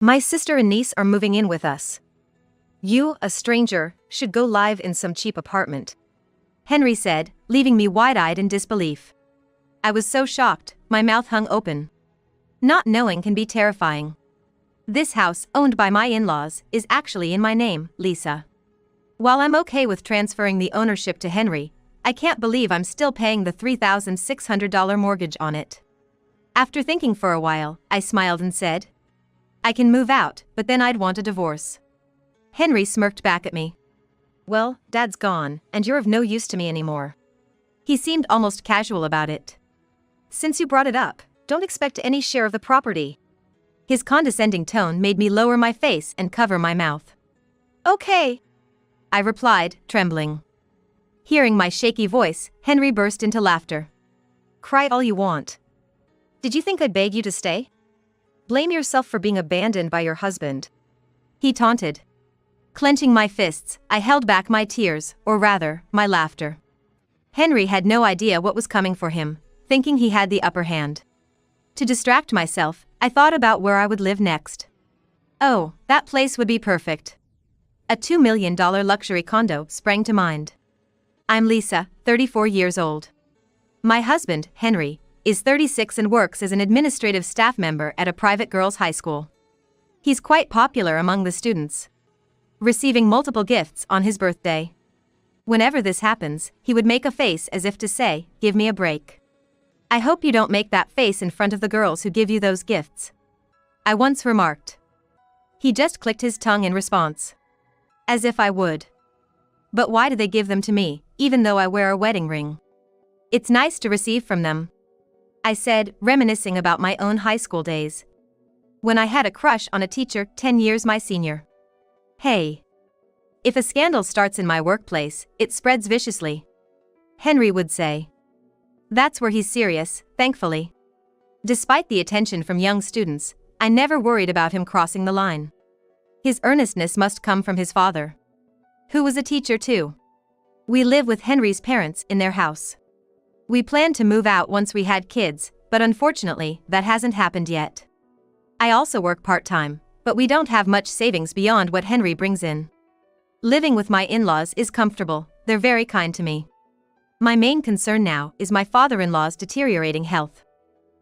My sister and niece are moving in with us. You, a stranger, should go live in some cheap apartment," Henry said, leaving me wide-eyed in disbelief. I was so shocked, my mouth hung open. Not knowing can be terrifying. This house, owned by my in-laws, is actually in my name, Lisa. While I'm okay with transferring the ownership to Henry, I can't believe I'm still paying the $3,600 mortgage on it. After thinking for a while, I smiled and said, "I can move out, but then I'd want a divorce." Henry smirked back at me. "Well, Dad's gone, and you're of no use to me anymore." He seemed almost casual about it. "Since you brought it up, don't expect any share of the property." His condescending tone made me lower my face and cover my mouth. "Okay," I replied, trembling. Hearing my shaky voice, Henry burst into laughter. "Cry all you want. Did you think I'd beg you to stay? Blame yourself for being abandoned by your husband," he taunted. Clenching my fists, I held back my tears, or rather, my laughter. Henry had no idea what was coming for him, thinking he had the upper hand. To distract myself, I thought about where I would live next. Oh, that place would be perfect. A $2 million luxury condo sprang to mind. I'm Lisa, 34 years old. My husband, Henry, is 36 and works as an administrative staff member at a private girls' high school. He's quite popular among the students, receiving multiple gifts on his birthday. Whenever this happens, he would make a face as if to say, "Give me a break." "I hope you don't make that face in front of the girls who give you those gifts," I once remarked. He just clicked his tongue in response. As if I would. But why do they give them to me, even though I wear a wedding ring? "It's nice to receive from them," I said, reminiscing about my own high school days, when I had a crush on a teacher 10 years my senior. "Hey. If a scandal starts in my workplace, it spreads viciously," Henry would say. That's where he's serious, thankfully. Despite the attention from young students, I never worried about him crossing the line. His earnestness must come from his father, who was a teacher too. We live with Henry's parents in their house. We planned to move out once we had kids, but unfortunately, that hasn't happened yet. I also work part-time, but we don't have much savings beyond what Henry brings in. Living with my in-laws is comfortable, they're very kind to me. My main concern now is my father-in-law's deteriorating health.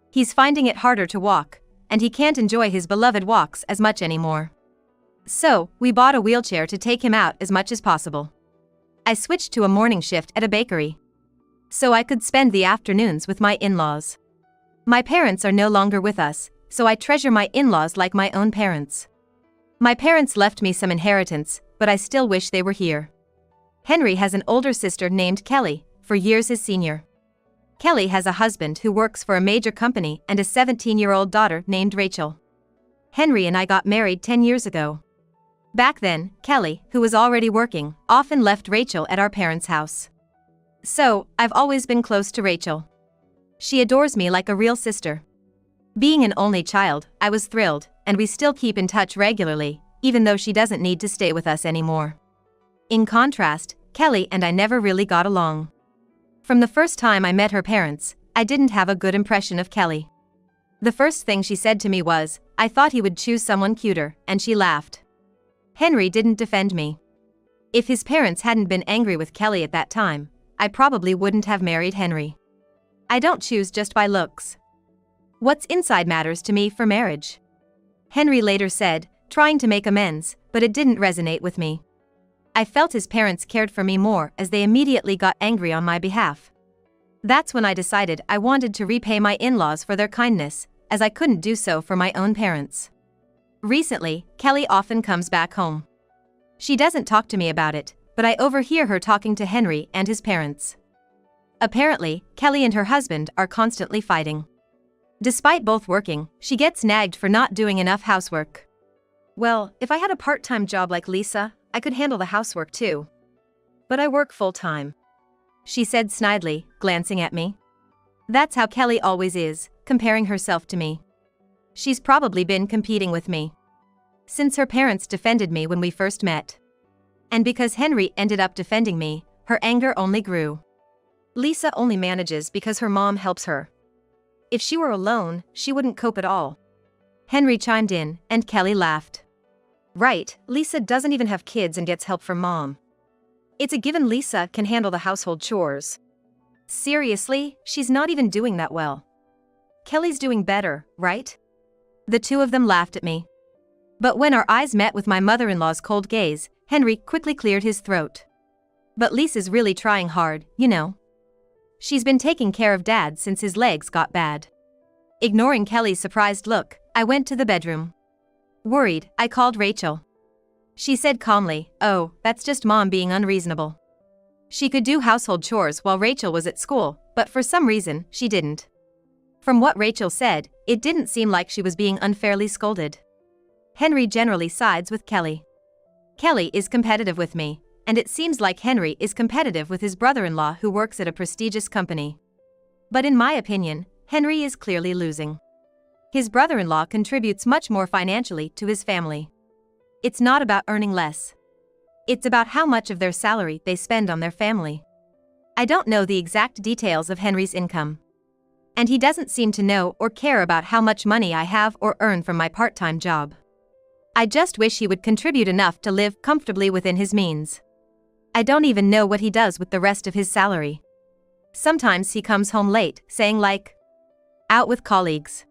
He's finding it harder to walk, and he can't enjoy his beloved walks as much anymore. So, we bought a wheelchair to take him out as much as possible. I switched to a morning shift at a bakery, so I could spend the afternoons with my in-laws. My parents are no longer with us, so I treasure my in-laws like my own parents. My parents left me some inheritance, but I still wish they were here. Henry has an older sister named Kelly, for years his senior. Kelly has a husband who works for a major company and a 17-year-old daughter named Rachel. Henry and I got married 10 years ago. Back then, Kelly, who was already working, often left Rachel at our parents' house. So, I've always been close to Rachel. She adores me like a real sister. Being an only child, I was thrilled, and we still keep in touch regularly, even though she doesn't need to stay with us anymore. In contrast, Kelly and I never really got along. From the first time I met her parents, I didn't have a good impression of Kelly. The first thing she said to me was, "I thought he would choose someone cuter," and she laughed. Henry didn't defend me. If his parents hadn't been angry with Kelly at that time, I probably wouldn't have married Henry. I don't choose just by looks. What's inside matters to me for marriage, Henry later said, trying to make amends, but it didn't resonate with me. I felt his parents cared for me more as they immediately got angry on my behalf. That's when I decided I wanted to repay my in-laws for their kindness, as I couldn't do so for my own parents. Recently, Kelly often comes back home. She doesn't talk to me about it, but I overhear her talking to Henry and his parents. Apparently, Kelly and her husband are constantly fighting. Despite both working, she gets nagged for not doing enough housework. "Well, if I had a part-time job like Lisa, I could handle the housework too. But I work full-time," she said snidely, glancing at me. That's how Kelly always is, comparing herself to me. She's probably been competing with me since her parents defended me when we first met. And because Henry ended up defending me, her anger only grew. Lisa only manages because her mom helps her. If she were alone, she wouldn't cope at all. Henry chimed in, and Kelly laughed. Right, Lisa doesn't even have kids and gets help from mom. It's a given Lisa can handle the household chores. Seriously, she's not even doing that well. Kelly's doing better, right? The two of them laughed at me. But when our eyes met with my mother-in-law's cold gaze, Henry quickly cleared his throat. But Lisa's really trying hard, you know. She's been taking care of Dad since his legs got bad. Ignoring Kelly's surprised look, I went to the bedroom. Worried, I called Rachel. She said calmly, "Oh, that's just Mom being unreasonable." She could do household chores while Rachel was at school, but for some reason, she didn't. From what Rachel said, it didn't seem like she was being unfairly scolded. Henry generally sides with Kelly. Kelly is competitive with me, and it seems like Henry is competitive with his brother-in-law who works at a prestigious company. But in my opinion, Henry is clearly losing. His brother-in-law contributes much more financially to his family. It's not about earning less. It's about how much of their salary they spend on their family. I don't know the exact details of Henry's income. And he doesn't seem to know or care about how much money I have or earn from my part-time job. I just wish he would contribute enough to live comfortably within his means. I don't even know what he does with the rest of his salary. Sometimes he comes home late, saying like, out with colleagues.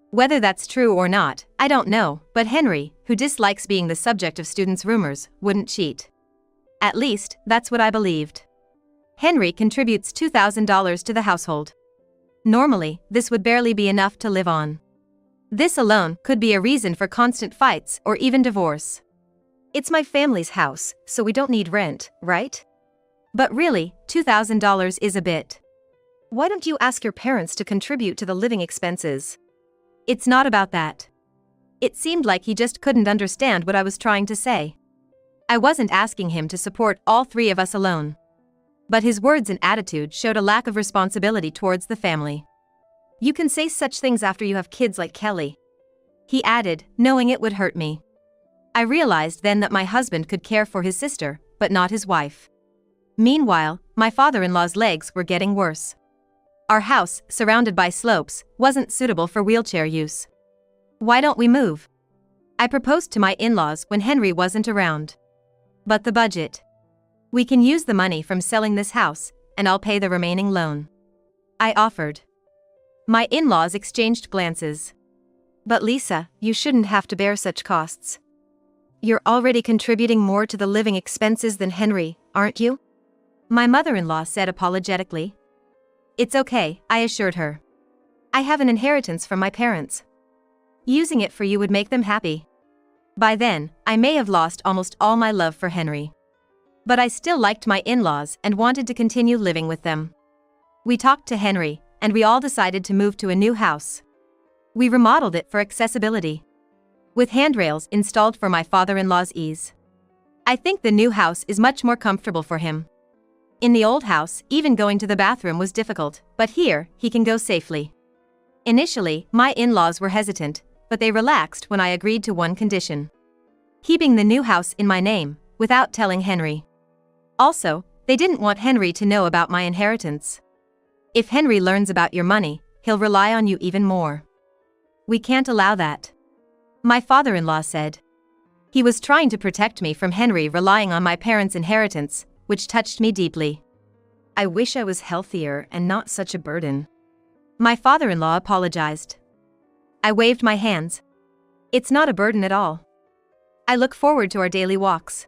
Whether that's true or not, I don't know, but Henry, who dislikes being the subject of students' rumors, wouldn't cheat. At least, that's what I believed. Henry contributes $2,000 to the household. Normally, this would barely be enough to live on. This alone could be a reason for constant fights or even divorce. It's my family's house, so we don't need rent, right? But really, $2,000 is a bit. Why don't you ask your parents to contribute to the living expenses? It's not about that. It seemed like he just couldn't understand what I was trying to say. I wasn't asking him to support all three of us alone. But his words and attitude showed a lack of responsibility towards the family. You can say such things after you have kids like Kelly. He added, knowing it would hurt me. I realized then that my husband could care for his sister, but not his wife. Meanwhile, my father-in-law's legs were getting worse. Our house, surrounded by slopes, wasn't suitable for wheelchair use. Why don't we move? I proposed to my in-laws when Henry wasn't around. But the budget. We can use the money from selling this house, and I'll pay the remaining loan. I offered. My in-laws exchanged glances. But Lisa, you shouldn't have to bear such costs. You're already contributing more to the living expenses than Henry, aren't you? My mother-in-law said apologetically. It's okay, I assured her. I have an inheritance from my parents. Using it for you would make them happy. By then, I may have lost almost all my love for Henry. But I still liked my in-laws and wanted to continue living with them. We talked to Henry, and we all decided to move to a new house. We remodeled it for accessibility, with handrails installed for my father-in-law's ease. I think the new house is much more comfortable for him. In the old house, even going to the bathroom was difficult, but here, he can go safely. Initially, my in-laws were hesitant, but they relaxed when I agreed to one condition: keeping the new house in my name, without telling Henry. Also, they didn't want Henry to know about my inheritance. If Henry learns about your money, he'll rely on you even more. We can't allow that. My father-in-law said. He was trying to protect me from Henry relying on my parents' inheritance, which touched me deeply. I wish I was healthier and not such a burden. My father-in-law apologized. I waved my hands. It's not a burden at all. I look forward to our daily walks.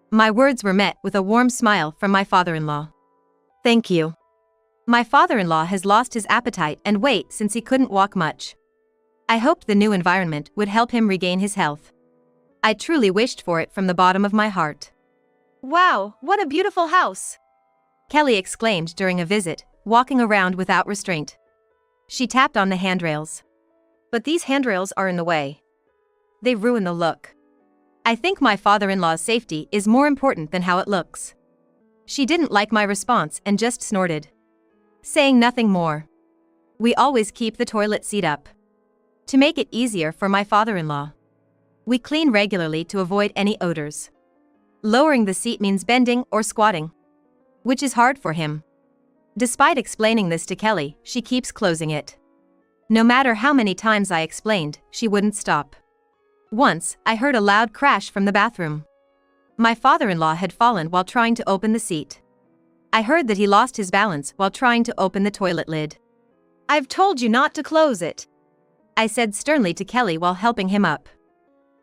My words were met with a warm smile from my father-in-law. Thank you. My father-in-law has lost his appetite and weight since he couldn't walk much. I hoped the new environment would help him regain his health. I truly wished for it from the bottom of my heart. Wow, what a beautiful house! Kelly exclaimed during a visit, walking around without restraint. She tapped on the handrails. But these handrails are in the way. They ruin the look. I think my father-in-law's safety is more important than how it looks. She didn't like my response and just snorted, saying nothing more. We always keep the toilet seat up to make it easier for my father-in-law. We clean regularly to avoid any odors. Lowering the seat means bending or squatting, which is hard for him. Despite explaining this to Kelly, she keeps closing it. No matter how many times I explained, she wouldn't stop. Once, I heard a loud crash from the bathroom. My father-in-law had fallen while trying to open the seat. I heard that he lost his balance while trying to open the toilet lid. "I've told you not to close it," I said sternly to Kelly while helping him up.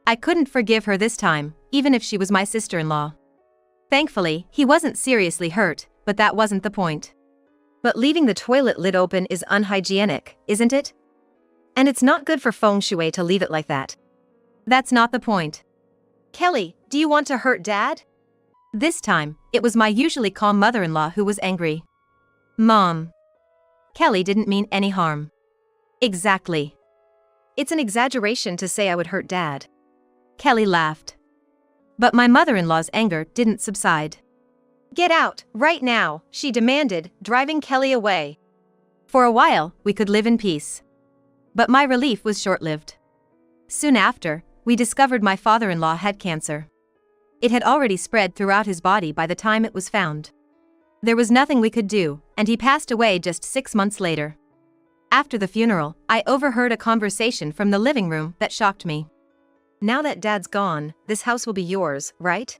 I couldn't forgive her this time, even if she was my sister-in-law. Thankfully, he wasn't seriously hurt, but that wasn't the point. But leaving the toilet lid open is unhygienic, isn't it? And it's not good for feng shui to leave it like that. That's not the point. "Kelly, do you want to hurt Dad?" This time, it was my usually calm mother-in-law who was angry. "Mom. Kelly didn't mean any harm." "Exactly. It's an exaggeration to say I would hurt Dad." Kelly laughed. But my mother-in-law's anger didn't subside. "Get out, right now," she demanded, driving Kelly away. For a while, we could live in peace. But my relief was short-lived. Soon after, we discovered my father-in-law had cancer. It had already spread throughout his body by the time it was found. There was nothing we could do, and he passed away just 6 months later. After the funeral, I overheard a conversation from the living room that shocked me. "Now that Dad's gone, this house will be yours, right?"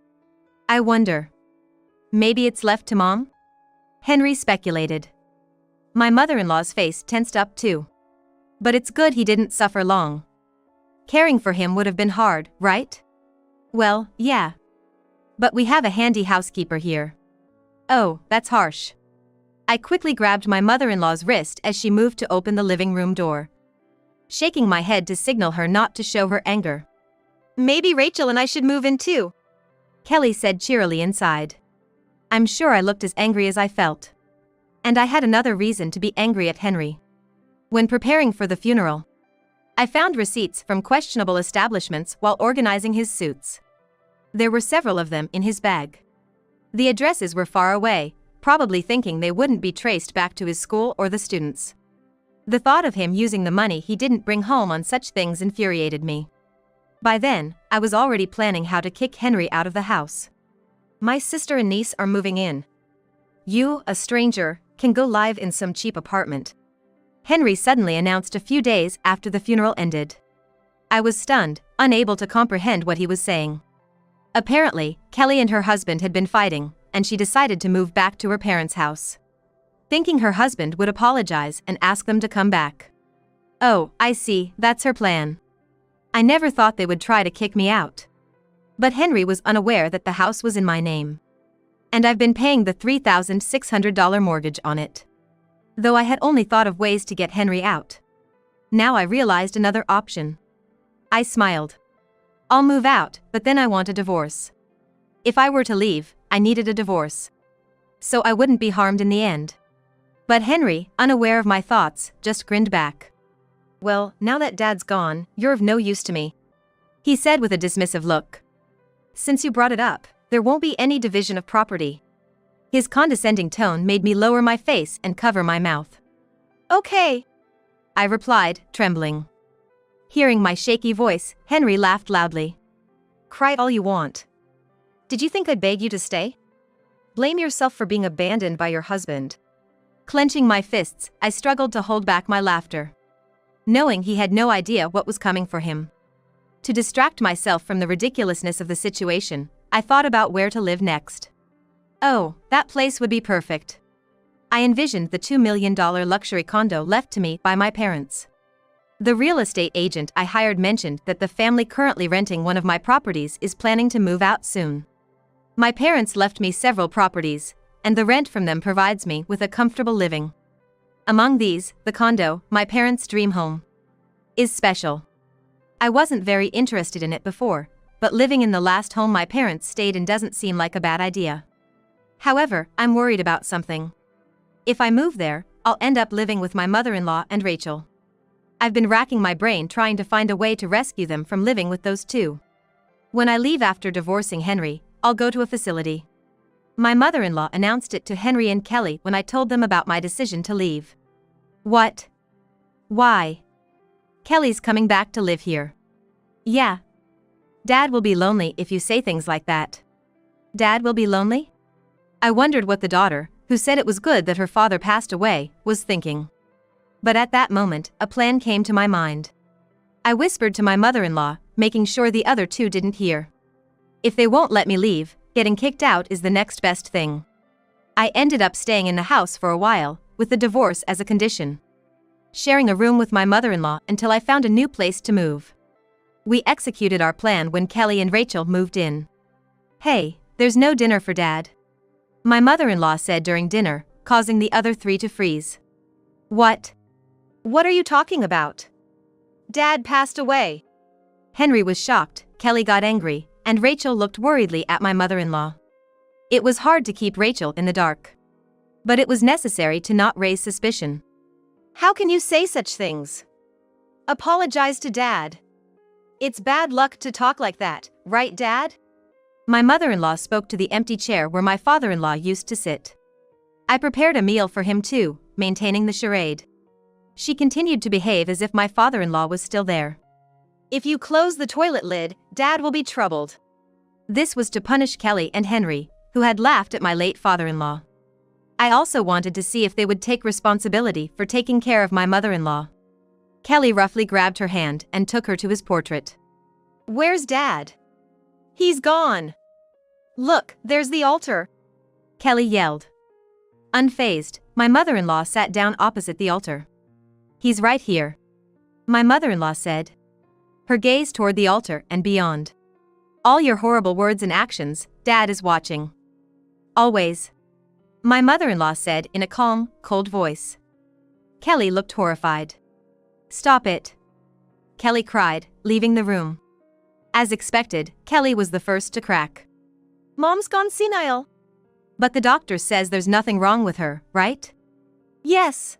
"I wonder. Maybe it's left to Mom?" Henry speculated. My mother-in-law's face tensed up too. "But it's good he didn't suffer long. Caring for him would have been hard, right?" "Well, yeah. But we have a handy housekeeper here." "Oh, that's harsh." I quickly grabbed my mother-in-law's wrist as she moved to open the living room door, shaking my head to signal her not to show her anger. "Maybe Rachel and I should move in too," Kelly said cheerily inside. I'm sure I looked as angry as I felt. And I had another reason to be angry at Henry. When preparing for the funeral, I found receipts from questionable establishments while organizing his suits. There were several of them in his bag. The addresses were far away, probably thinking they wouldn't be traced back to his school or the students. The thought of him using the money he didn't bring home on such things infuriated me. By then, I was already planning how to kick Henry out of the house. "My sister and niece are moving in. You, a stranger, can go live in some cheap apartment," Henry suddenly announced a few days after the funeral ended. I was stunned, unable to comprehend what he was saying. Apparently, Kelly and her husband had been fighting, and she decided to move back to her parents' house, thinking her husband would apologize and ask them to come back. "Oh, I see, that's her plan." I never thought they would try to kick me out. But Henry was unaware that the house was in my name. And I've been paying the $3,600 mortgage on it. Though I had only thought of ways to get Henry out. Now I realized another option. I smiled. "I'll move out, but then I want a divorce." If I were to leave, I needed a divorce. So I wouldn't be harmed in the end. But Henry, unaware of my thoughts, just grinned back. "Well, now that Dad's gone, you're of no use to me," he said with a dismissive look. "Since you brought it up, there won't be any division of property." His condescending tone made me lower my face and cover my mouth. "Okay," I replied, trembling. Hearing my shaky voice, Henry laughed loudly. "Cry all you want. Did you think I'd beg you to stay? Blame yourself for being abandoned by your husband." Clenching my fists, I struggled to hold back my laughter, knowing he had no idea what was coming for him. To distract myself from the ridiculousness of the situation, I thought about where to live next. Oh, that place would be perfect. I envisioned the $2 million luxury condo left to me by my parents. The real estate agent I hired mentioned that the family currently renting one of my properties is planning to move out soon. My parents left me several properties, and the rent from them provides me with a comfortable living. Among these, the condo, my parents' dream home, is special. I wasn't very interested in it before, but living in the last home my parents stayed in doesn't seem like a bad idea. However, I'm worried about something. If I move there, I'll end up living with my mother-in-law and Rachel. I've been racking my brain trying to find a way to rescue them from living with those two. When I leave after divorcing Henry, I'll go to a facility. My mother-in-law announced it to Henry and Kelly when I told them about my decision to leave. "What? Why?" "Kelly's coming back to live here." "Yeah. Dad will be lonely if you say things like that." "Dad will be lonely?" I wondered what the daughter, who said it was good that her father passed away, was thinking. But at that moment, a plan came to my mind. I whispered to my mother-in-law, making sure the other two didn't hear. If they won't let me leave, getting kicked out is the next best thing. I ended up staying in the house for a while, with the divorce as a condition. Sharing a room with my mother-in-law until I found a new place to move. We executed our plan when Kelly and Rachel moved in. "Hey, there's no dinner for Dad," my mother-in-law said during dinner, causing the other three to freeze. "What? What are you talking about? Dad passed away." Henry was shocked, Kelly got angry, and Rachel looked worriedly at my mother-in-law. It was hard to keep Rachel in the dark. But it was necessary to not raise suspicion. "How can you say such things? Apologize to Dad. It's bad luck to talk like that, right, Dad?" My mother-in-law spoke to the empty chair where my father-in-law used to sit. I prepared a meal for him too, maintaining the charade. She continued to behave as if my father-in-law was still there. "If you close the toilet lid, Dad will be troubled." This was to punish Kelly and Henry, who had laughed at my late father-in-law. I also wanted to see if they would take responsibility for taking care of my mother-in-law. Kelly roughly grabbed her hand and took her to his portrait. "Where's Dad? He's gone. Look, there's the altar," Kelly yelled. Unfazed, my mother-in-law sat down opposite the altar. "He's right here," my mother-in-law said. Her gaze toward the altar and beyond. "All your horrible words and actions, Dad is watching. Always," my mother-in-law said in a calm, cold voice. Kelly looked horrified. "Stop it," Kelly cried, leaving the room. As expected, Kelly was the first to crack. "Mom's gone senile." "But the doctor says there's nothing wrong with her, right?" "Yes.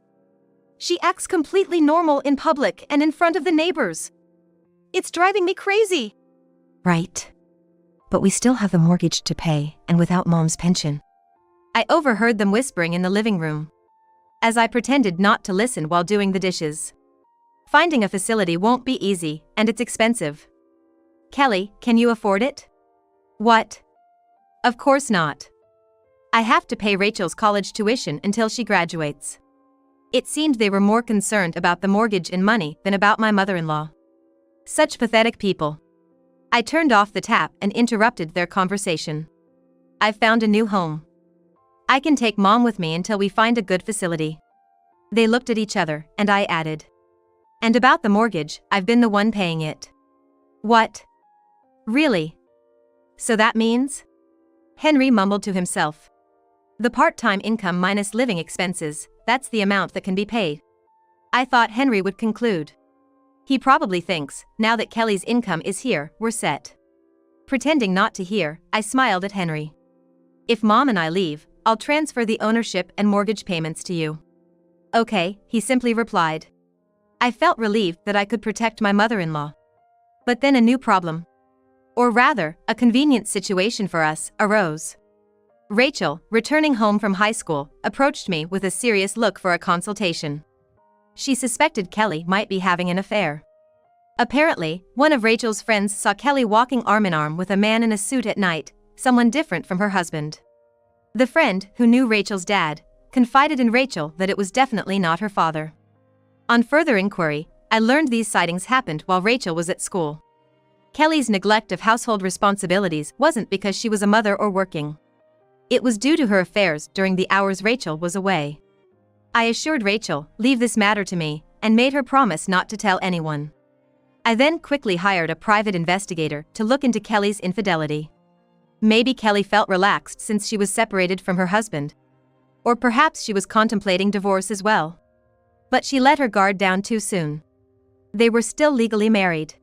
She acts completely normal in public and in front of the neighbors. It's driving me crazy." "Right. But we still have the mortgage to pay, and without Mom's pension." I overheard them whispering in the living room, as I pretended not to listen while doing the dishes. Finding a facility won't be easy, and it's expensive. "Kelly, can you afford it?" "What? Of course not. I have to pay Rachel's college tuition until she graduates." It seemed they were more concerned about the mortgage and money than about my mother-in-law. Such pathetic people. I turned off the tap and interrupted their conversation. "I've found a new home. I can take Mom with me until we find a good facility." They looked at each other, and I added, "And about the mortgage, I've been the one paying it." "What? Really? So that means?" Henry mumbled to himself. "The part-time income minus living expenses, that's the amount that can be paid." I thought Henry would conclude. He probably thinks, now that Kelly's income is here, we're set. Pretending not to hear, I smiled at Henry. "If Mom and I leave, I'll transfer the ownership and mortgage payments to you." "Okay," he simply replied. I felt relieved that I could protect my mother-in-law. But then a new problem, or rather, a convenient situation for us, arose. Rachel, returning home from high school, approached me with a serious look for a consultation. She suspected Kelly might be having an affair. Apparently, one of Rachel's friends saw Kelly walking arm in arm with a man in a suit at night, someone different from her husband. The friend, who knew Rachel's dad, confided in Rachel that it was definitely not her father. On further inquiry, I learned these sightings happened while Rachel was at school. Kelly's neglect of household responsibilities wasn't because she was a mother or working. It was due to her affairs during the hours Rachel was away. I assured Rachel, "Leave this matter to me," and made her promise not to tell anyone. I then quickly hired a private investigator to look into Kelly's infidelity. Maybe Kelly felt relaxed since she was separated from her husband. Or perhaps she was contemplating divorce as well. But she let her guard down too soon. They were still legally married.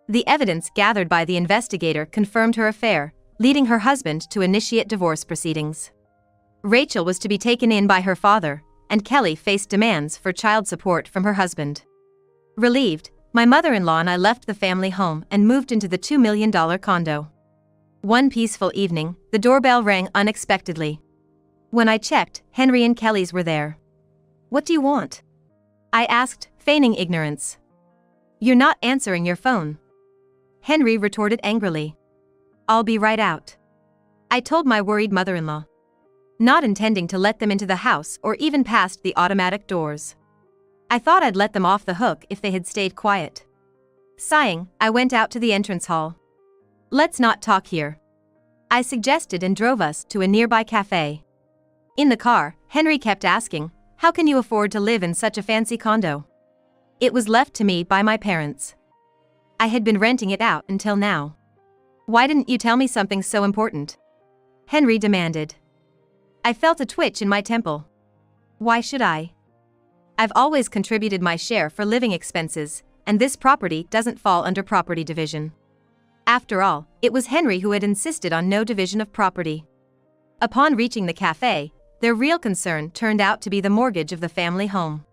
The evidence gathered by the investigator confirmed her affair, leading her husband to initiate divorce proceedings. Rachel was to be taken in by her father, and Kelly faced demands for child support from her husband. Relieved, my mother-in-law and I left the family home and moved into the $2 million condo. One peaceful evening, the doorbell rang unexpectedly. When I checked, Henry and Kelly's were there. "What do you want?" I asked, feigning ignorance. "You're not answering your phone," Henry retorted angrily. "I'll be right out," I told my worried mother-in-law, not intending to let them into the house or even past the automatic doors. I thought I'd let them off the hook if they had stayed quiet. Sighing, I went out to the entrance hall. Let's not talk here, I suggested and drove us to a nearby cafe. In the car, Henry kept asking, "How can you afford to live in such a fancy condo?" It was left to me by my parents. I had been renting it out until now. "Why didn't you tell me something so important?" Henry demanded. I felt a twitch in my temple. Why should I? I've always contributed my share for living expenses, and this property doesn't fall under property division. After all, it was Henry who had insisted on no division of property. Upon reaching the cafe, their real concern turned out to be the mortgage of the family home.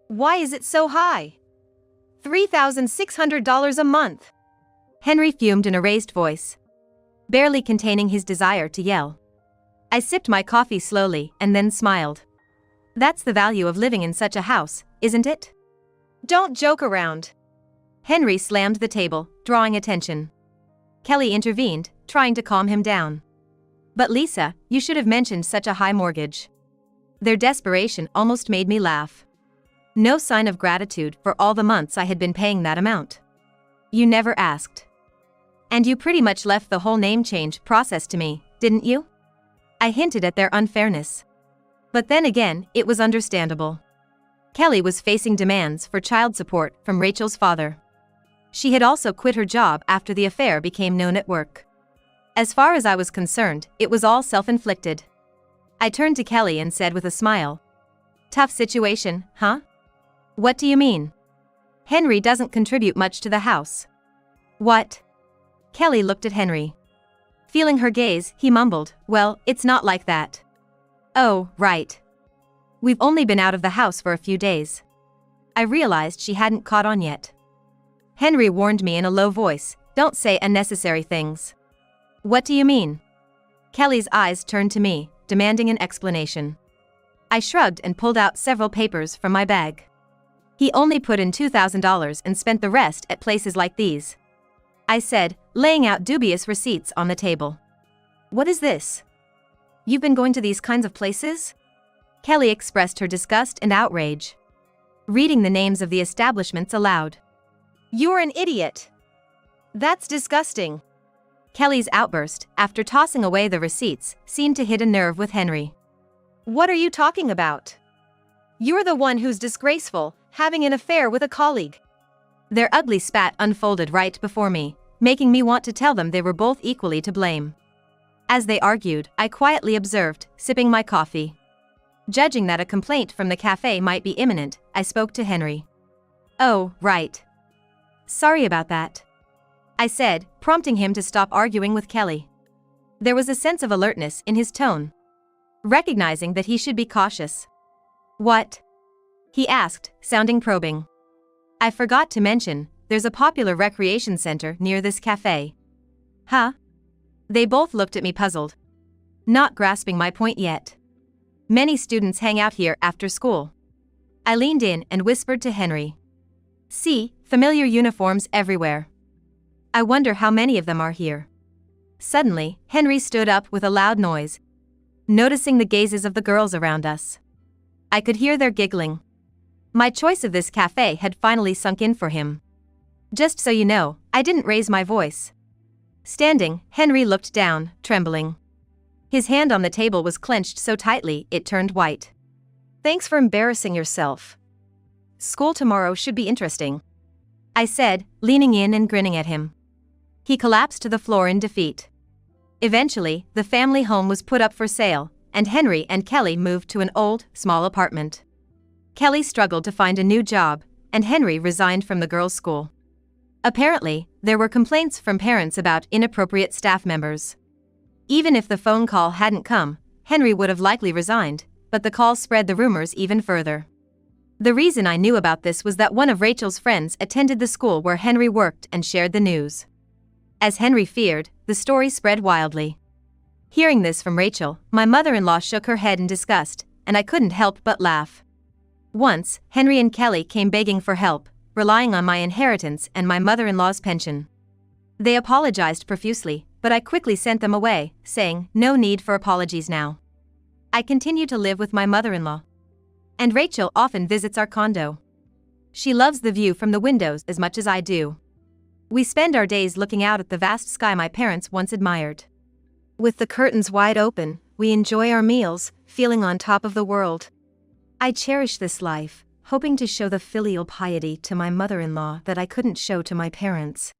"Why is it so high? $3,600 a month." Henry fumed in a raised voice, barely containing his desire to yell. I sipped my coffee slowly and then smiled. That's the value of living in such a house, isn't it? Don't joke around. Henry slammed the table, drawing attention. Kelly intervened, trying to calm him down. But Lisa, you should have mentioned such a high mortgage. Their desperation almost made me laugh. No sign of gratitude for all the months I had been paying that amount. You never asked. And you pretty much left the whole name change process to me, didn't you? I hinted at their unfairness. But then again, it was understandable. Kelly was facing demands for child support from Rachel's father. She had also quit her job after the affair became known at work. As far as I was concerned, it was all self-inflicted. I turned to Kelly and said with a smile, "Tough situation, huh?" "What do you mean?" "Henry doesn't contribute much to the house." "What?" Kelly looked at Henry. Feeling her gaze, he mumbled, "Well, it's not like that." "Oh, right. We've only been out of the house for a few days." I realized she hadn't caught on yet. Henry warned me in a low voice, "Don't say unnecessary things." "What do you mean?" Kelly's eyes turned to me, demanding an explanation. I shrugged and pulled out several papers from my bag. "He only put in $2,000 and spent the rest at places like these," I said, laying out dubious receipts on the table. "What is this? You've been going to these kinds of places?" Kelly expressed her disgust and outrage, reading the names of the establishments aloud. "You're an idiot. That's disgusting." Kelly's outburst, after tossing away the receipts, seemed to hit a nerve with Henry. "What are you talking about? You're the one who's disgraceful, having an affair with a colleague." Their ugly spat unfolded right before me, making me want to tell them they were both equally to blame. As they argued, I quietly observed, sipping my coffee. Judging that a complaint from the cafe might be imminent, I spoke to Henry. "Oh, right. Sorry about that," I said, prompting him to stop arguing with Kelly. There was a sense of alertness in his tone, recognizing that he should be cautious. "What?" he asked, sounding probing. "I forgot to mention, there's a popular recreation center near this cafe." "Huh?" They both looked at me puzzled, not grasping my point yet. "Many students hang out here after school." I leaned in and whispered to Henry. "See, familiar uniforms everywhere. I wonder how many of them are here." Suddenly, Henry stood up with a loud noise, noticing the gazes of the girls around us. I could hear their giggling. My choice of this cafe had finally sunk in for him. "Just so you know, I didn't raise my voice." Standing, Henry looked down, trembling. His hand on the table was clenched so tightly it turned white. "Thanks for embarrassing yourself. School tomorrow should be interesting," I said, leaning in and grinning at him. He collapsed to the floor in defeat. Eventually, the family home was put up for sale, and Henry and Kelly moved to an old, small apartment. Kelly struggled to find a new job, and Henry resigned from the girls' school. Apparently, there were complaints from parents about inappropriate staff members. Even if the phone call hadn't come, Henry would have likely resigned, but the call spread the rumors even further. The reason I knew about this was that one of Rachel's friends attended the school where Henry worked and shared the news. As Henry feared, the story spread wildly. Hearing this from Rachel, my mother-in-law shook her head in disgust, and I couldn't help but laugh. Once, Henry and Kelly came begging for help, relying on my inheritance and my mother-in-law's pension. They apologized profusely, but I quickly sent them away, saying, "No need for apologies now." I continue to live with my mother-in-law, and Rachel often visits our condo. She loves the view from the windows as much as I do. We spend our days looking out at the vast sky my parents once admired. With the curtains wide open, we enjoy our meals, feeling on top of the world. I cherish this life, hoping to show the filial piety to my mother-in-law that I couldn't show to my parents.